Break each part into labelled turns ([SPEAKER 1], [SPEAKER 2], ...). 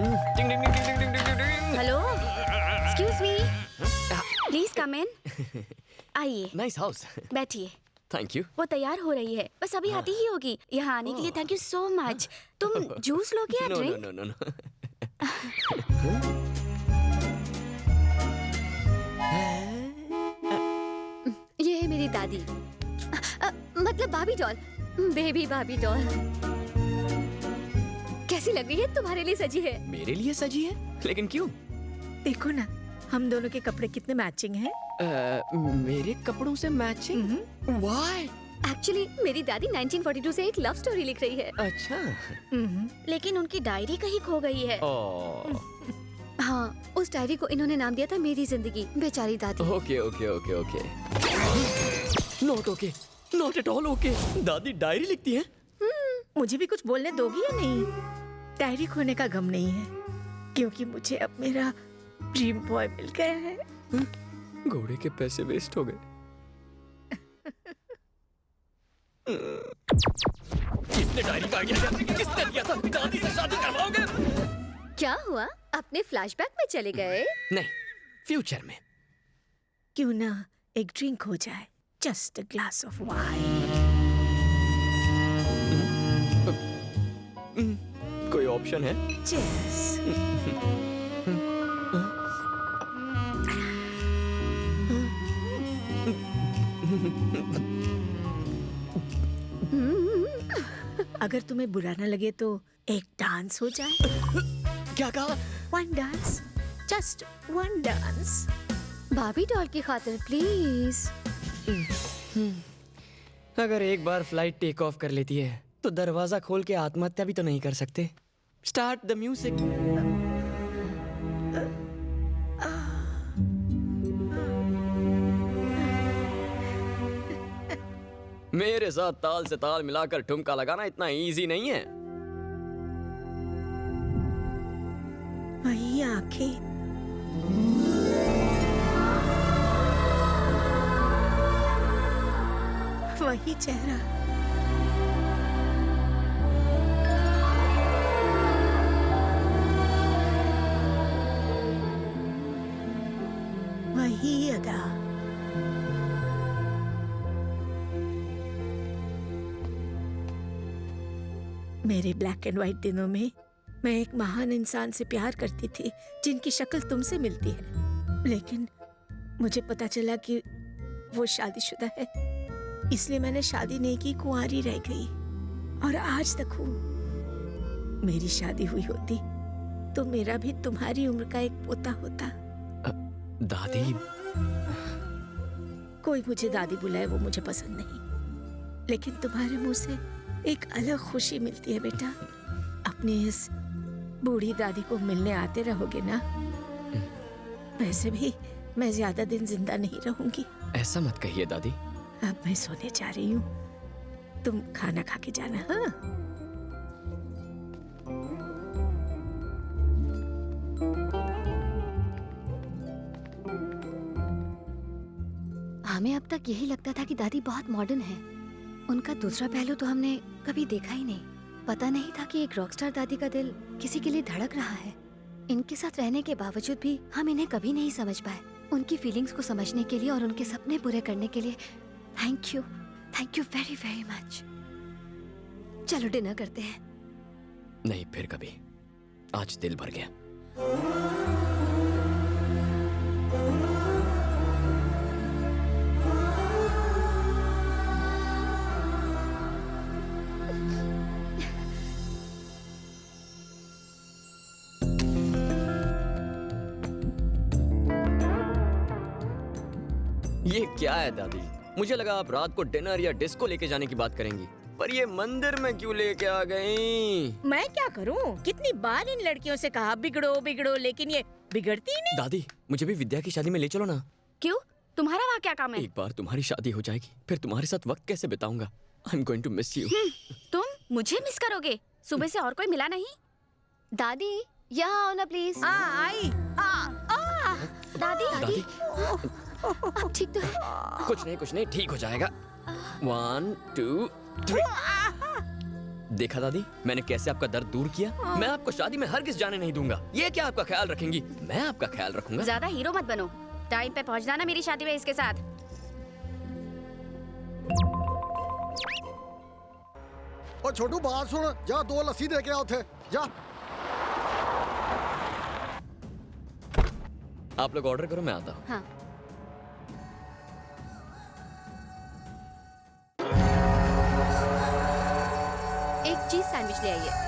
[SPEAKER 1] टिंग टिंग टिंग टिंग टिंग टिंग टिंग।
[SPEAKER 2] Hello, excuse me, please come in. आइए,
[SPEAKER 1] नाइस हाउस।
[SPEAKER 2] बैठिए।
[SPEAKER 1] Thank you.
[SPEAKER 2] वो तैयार हो रही है, बस अभी आती ही होगी। यहाँ आने के लिए थैंक यू सो मच। तुम जूस लोगे या
[SPEAKER 1] no no
[SPEAKER 2] drink?
[SPEAKER 1] No no no.
[SPEAKER 2] ये है मेरी दादी, मतलब भाभी डॉल, बेबी भाभी डॉल। कैसी लग रही है? तुम्हारे लिए सजी है।
[SPEAKER 1] मेरे लिए सजी है? लेकिन क्यों?
[SPEAKER 3] देखो ना, हम दोनों के कपड़े कितने मैचिंग हैं।
[SPEAKER 1] मेरे कपड़ों से मैचिंग? व्हाई?
[SPEAKER 2] एक्चुअली मेरी दादी 1942 से एक लव स्टोरी लिख रही है।
[SPEAKER 1] अच्छा।
[SPEAKER 2] लेकिन उनकी डायरी कहीं खो गई है।
[SPEAKER 1] ओह।
[SPEAKER 2] हाँ, उस डायरी को इन्होंने नाम दिया था मेरी जिंदगी। बेचारी दादी।
[SPEAKER 1] Okay okay okay okay. Not okay, not at all okay. दादी डायरी लिखती है?
[SPEAKER 3] मुझे भी कुछ बोलने दोगी या नहीं? डायरी खोने का गम नहीं है, क्योंकि मुझे अब मेरा ड्रीम बॉय मिल गया है।
[SPEAKER 1] घोड़े के पैसे वेस्ट हो गए। किसने डायरी का आइडिया दिया? किसने दिया था? दादी से शादी करवाओगे?
[SPEAKER 2] क्या हुआ? अपने फ्लैशबैक में चले गए?
[SPEAKER 1] नहीं, फ्यूचर में।
[SPEAKER 3] क्यों ना एक ड्रिंक हो जाए, just a glass of wine.
[SPEAKER 1] कोई ऑप्शन है?
[SPEAKER 3] Cheers. अगर तुम्हें बुरा ना लगे तो एक डांस हो जाए।
[SPEAKER 1] क्या कहा?
[SPEAKER 3] One dance, just one dance.
[SPEAKER 2] भाभी डॉल की खातिर प्लीज।
[SPEAKER 1] अगर एक बार फ्लाइट टेक ऑफ कर लेती है तो दरवाजा खोल के आत्महत्या भी तो नहीं कर सकते। Start the music. मेरे साथ ताल से ताल मिलाकर ठुमका लगाना इतना इजी नहीं है।
[SPEAKER 3] वही आंखें, वही चेहरा, वही अदा। मेरे ब्लैक एंड व्हाइट दिनों में मैं एक महान इंसान से प्यार करती थी जिनकी शक्ल तुमसे मिलती है, लेकिन मुझे पता चला कि वो शादीशुदा है, इसलिए मैंने शादी नहीं की, कुंवारी रह गई। और आज तक हूँ। मेरी शादी हुई होती तो मेरा भी तुम्हारी उम्र का एक पोता होता।
[SPEAKER 1] दादी।
[SPEAKER 3] कोई मुझे दादी बुलाए वो मुझे पसंद नहीं, लेकिन तुम्हारे मुंह से एक अलग खुशी मिलती है बेटा। अपनी इस बूढ़ी दादी को मिलने आते रहोगे ना? वैसे भी मैं ज्यादा दिन जिंदा नहीं रहूंगी।
[SPEAKER 1] ऐसा मत कहिए दादी।
[SPEAKER 3] अब मैं सोने जा रही हूँ, तुम खाना खा के जाना। हाँ,
[SPEAKER 2] हमें अब तक यही लगता था कि दादी बहुत मॉडर्न है। उनका दूसरा पहलू तो हमने कभी देखा ही नहीं। पता नहीं था कि एक रॉकस्टार दादी का दिल किसी के लिए धड़क रहा है। इनके साथ रहने के बावजूद भी हम इन्हें कभी नहीं समझ पाए। उनकी फीलिंग्स को समझने के लिए और उनके सपने पूरे करने के लिए thank you very very much. चलो डिनर करते हैं।
[SPEAKER 1] नहीं, फिर कभी। आज दिल भर गया। ये क्या है दादी? मुझे लगा आप रात को डिनर या डिस्को लेके जाने की बात करेंगी, पर ये मंदिर में क्यों लेके आ गई?
[SPEAKER 3] मैं क्या करूं? कितनी बार इन लड़कियों से कहा बिगड़ो बिगड़ो, लेकिन ये बिगड़ती ही नहीं।
[SPEAKER 1] दादी, मुझे भी विद्या की शादी में ले चलो ना।
[SPEAKER 2] क्यों? तुम्हारा वहाँ क्या काम है?
[SPEAKER 1] एक बार तुम्हारी शादी हो जाएगी, फिर तुम्हारे साथ वक्त कैसे बिताऊंगा? I am going to miss you.
[SPEAKER 2] तुम मुझे मिस करोगे? सुबह से और कोई मिला नहीं? दादी यहाँ आओ ना प्लीज।
[SPEAKER 3] आई।
[SPEAKER 2] दादी
[SPEAKER 1] दादी,
[SPEAKER 2] अब ठीक तो है?
[SPEAKER 1] कुछ नहीं ठीक हो जाएगा। 1 2 3। देखा दादी, मैंने कैसे आपका दर्द दूर किया। मैं आपको शादी में हरगिज़ जाने नहीं दूंगा। ये क्या आपका ख्याल रखेंगी? मैं आपका ख्याल रखूंगा।
[SPEAKER 4] ज्यादा हीरो मत बनो, टाइम पे पहुंचना ना मेरी शादी में इसके साथ।
[SPEAKER 5] और छोटू बात सुन, जा 2 लस्सी दे के आओ थे, जा।
[SPEAKER 1] आप लोग ऑर्डर करो, मैं आता हूँ।
[SPEAKER 2] हाँ। एक चीज सैंडविच ले आइए।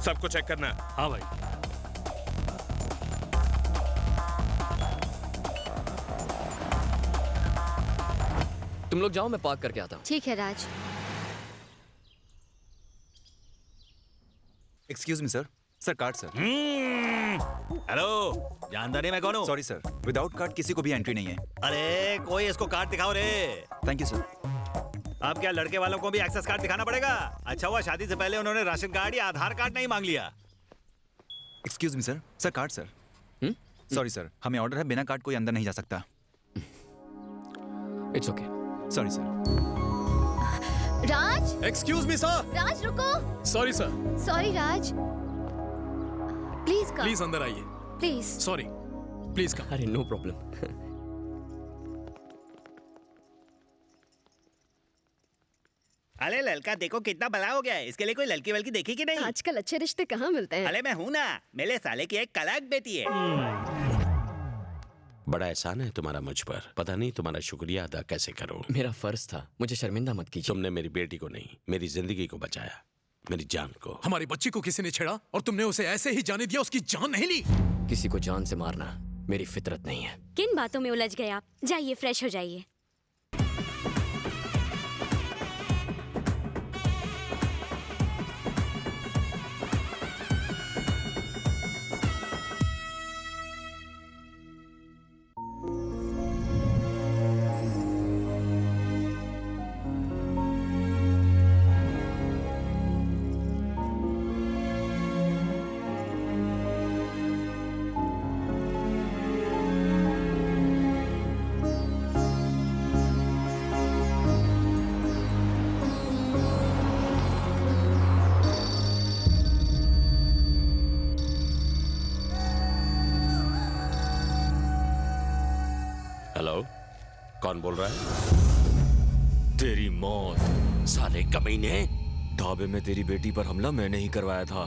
[SPEAKER 6] सबको चेक करना। हाँ भाई।
[SPEAKER 1] तुम लोग जाओ, मैं पार्क करके आता हूँ।
[SPEAKER 2] ठीक है Raj.
[SPEAKER 7] Excuse me sir, sir card sir.
[SPEAKER 8] Hello, जानता नहीं मैं कौन हूँ?
[SPEAKER 7] सॉरी सर, विदाउट कार्ड किसी को भी एंट्री नहीं है।
[SPEAKER 8] अरे कोई इसको कार्ड दिखाओ रे।
[SPEAKER 7] Thank you sir.
[SPEAKER 8] अब क्या लड़के वालों को भी एक्सेस कार्ड दिखाना पड़ेगा? अच्छा हुआ शादी से पहले उन्होंने राशन कार्ड या आधार कार्ड नहीं मांग लिया।
[SPEAKER 7] Excuse me sir, sir card sir. Sorry sir, हमें ऑर्डर है, बिना कार्ड कोई अंदर नहीं जा सकता।
[SPEAKER 1] It's okay.
[SPEAKER 7] Sorry sir.
[SPEAKER 2] Raj,
[SPEAKER 6] excuse me sir.
[SPEAKER 2] Raj रुको।
[SPEAKER 6] Sorry sir.
[SPEAKER 2] Sorry Raj, please come.
[SPEAKER 6] Please अंदर आइए।
[SPEAKER 2] प्लीज।
[SPEAKER 6] Sorry, please come.
[SPEAKER 1] अरे नो प्रॉब्लम।
[SPEAKER 8] अरे लड़का देखो कितना बड़ा हो गया है, इसके लिए कोई लड़की वलकी देखी कि नहीं?
[SPEAKER 4] आजकल अच्छे रिश्ते कहाँ मिलते हैं?
[SPEAKER 8] अरे मैं हूँ ना, मेरे साले की एक कलाक बेटी है।
[SPEAKER 9] बड़ा एहसान है तुम्हारा मुझ पर, पता नहीं तुम्हारा शुक्रिया अदा कैसे करूं।
[SPEAKER 1] मेरा फर्ज था, मुझे शर्मिंदा मत कीजिए।
[SPEAKER 9] तुमने मेरी बेटी को नहीं, मेरी जिंदगी को बचाया, मेरी जान को।
[SPEAKER 6] हमारी बच्ची को किसी ने छेड़ा और तुमने उसे ऐसे ही जाने दिया, उसकी जान नहीं ली।
[SPEAKER 1] किसी को जान से मारना मेरी फितरत नहीं है।
[SPEAKER 4] किन बातों में उलझ गए आप? जाइए फ्रेश हो जाइए।
[SPEAKER 9] हेलो, कौन बोल रहा है?
[SPEAKER 10] तेरी मौत।
[SPEAKER 9] साले कमीने,
[SPEAKER 10] ढाबे में तेरी बेटी पर हमला मैंने ही करवाया था।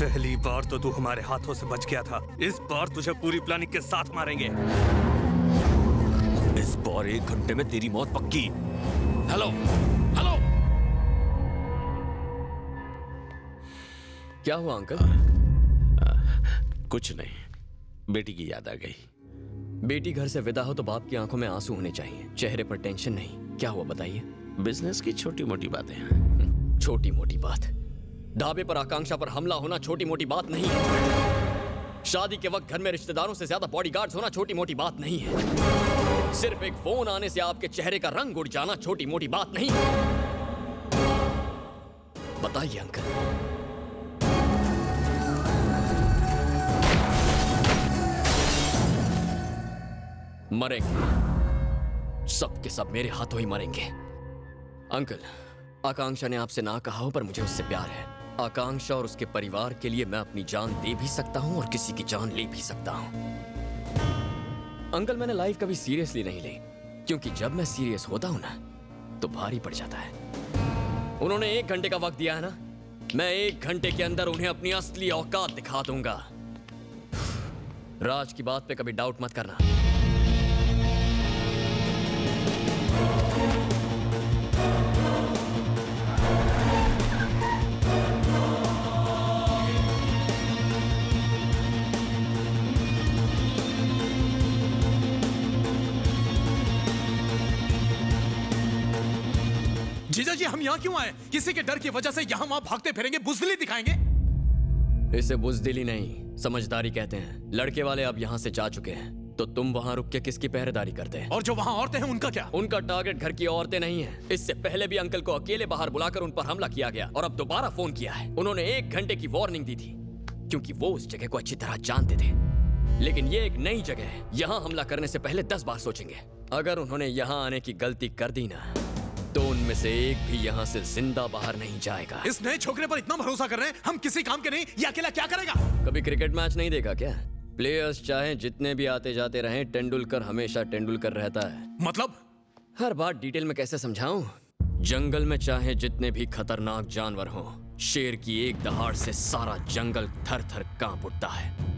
[SPEAKER 6] पहली बार तो तू हमारे हाथों से बच गया था, इस बार तुझे पूरी प्लानिंग के साथ मारेंगे।
[SPEAKER 10] इस बार 1 घंटे में तेरी मौत पक्की।
[SPEAKER 9] Hello hello.
[SPEAKER 1] क्या हुआ अंकल?
[SPEAKER 9] कुछ नहीं, बेटी की याद आ गई।
[SPEAKER 1] बेटी घर से विदा हो तो बाप की आंखों में आंसू होने चाहिए, चेहरे पर टेंशन नहीं। क्या हुआ बताइए।
[SPEAKER 9] बिजनेस की छोटी मोटी बातें हैं।
[SPEAKER 1] छोटी मोटी बात? ढाबे पर आकांक्षा पर हमला होना छोटी मोटी बात नहीं है। शादी के वक्त घर में रिश्तेदारों से ज्यादा बॉडीगार्ड्स होना छोटी मोटी बात नहीं है। सिर्फ एक फोन आने से आपके चेहरे का रंग उड़ जाना छोटी मोटी बात नहीं है। बताइए अंकल। मरेंगे, सब के सब मेरे हाथों ही मरेंगे। अंकल, आकांक्षा ने आपसे ना कहा हो पर मुझे उससे प्यार है। आकांक्षा और उसके परिवार के लिए मैं अपनी जान दे भी सकता हूं और किसी की जान ले भी सकता हूं। अंकल, मैंने लाइफ कभी सीरियसली नहीं ली, क्योंकि जब मैं सीरियस होता हूं ना तो भारी पड़ जाता है। उन्होंने 1 घंटे का वक्त दिया है ना, मैं 1 घंटे के अंदर उन्हें अपनी असली औकात दिखा दूंगा। राज की बात पे कभी डाउट मत करना।
[SPEAKER 11] जीजा जी, हम यहाँ क्यों आए? किसी के डर की वजह से यहाँ वहाँ भागते फिरेंगे, बुज़दिली दिखाएंगे?
[SPEAKER 1] इसे बुज़दिली नहीं, समझदारी कहते हैं। लड़के वाले अब यहाँ से जा चुके हैं, तो तुम वहाँ रुक के किसकी पहरेदारी करते हैं?
[SPEAKER 11] और जो वहाँ औरतें हैं उनका क्या?
[SPEAKER 1] उनका टारगेट घर की औरतें नहीं है। इससे पहले भी अंकल को अकेले बाहर बुलाकर उन पर हमला किया गया और अब दोबारा फोन किया है। उन्होंने 1 घंटे की वार्निंग दी थी, क्योंकि वो उस जगह को अच्छी तरह जानते थे। लेकिन ये एक नई जगह है, यहाँ हमला करने से पहले 10 बार सोचेंगे। अगर उन्होंने यहाँ आने की गलती कर दी ना, तो उनमें से एक भी यहाँ से जिंदा बाहर नहीं जाएगा।
[SPEAKER 11] इस नए छोकरे पर इतना भरोसा कर रहे हैं, हम किसी काम के नहीं, ये अकेला क्या करेगा?
[SPEAKER 1] कभी क्रिकेट मैच नहीं देखा क्या? प्लेयर्स चाहे जितने भी आते जाते रहें, तेंदुलकर हमेशा तेंदुलकर रहता है।
[SPEAKER 11] मतलब?
[SPEAKER 1] हर बात डिटेल में कैसे समझाऊं? जंगल में चाहे जितने भी खतरनाक जानवर हों, शेर की एक दहाड़ से सारा जंगल थर थर कांप उठता है।